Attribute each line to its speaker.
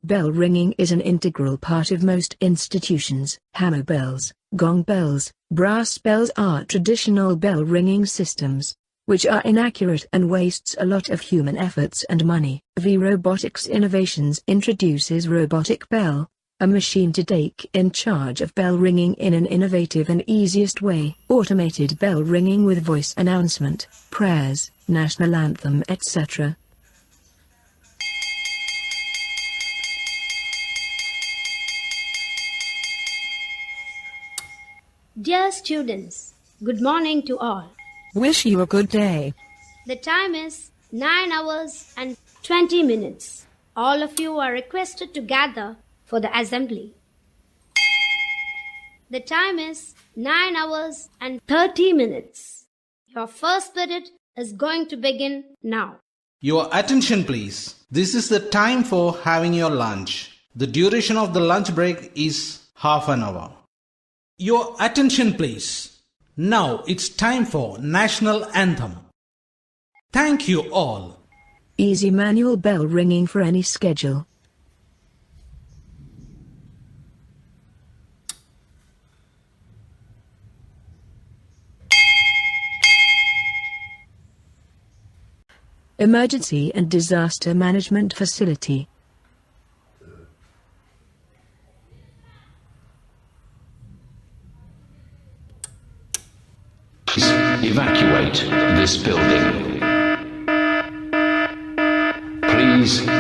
Speaker 1: Bell ringing is an integral part of most institutions. Hammer bells, gong bells, brass bells are traditional bell ringing systems, which are inaccurate and wastes a lot of human efforts and money. Robotics Innovations introduces Robotic Bell, a machine to take in charge of bell ringing in an innovative and easiest way. Automated bell ringing with voice announcement, prayers, national anthem, etc.
Speaker 2: Dear students, good morning to all.
Speaker 3: Wish you a good day.
Speaker 2: The time is 9 hours and 20 minutes. All of you are requested to gather for the assembly. The time is 9 hours and 30 minutes. Your first period is going to begin now.
Speaker 4: Your attention please. This is the time for having your lunch. The duration of the lunch break is half an hour. Your attention please. Now it's time for National Anthem. Thank you all.
Speaker 1: Easy manual bell ringing for any schedule. Emergency and Disaster Management Facility.
Speaker 5: Evacuate this building. Please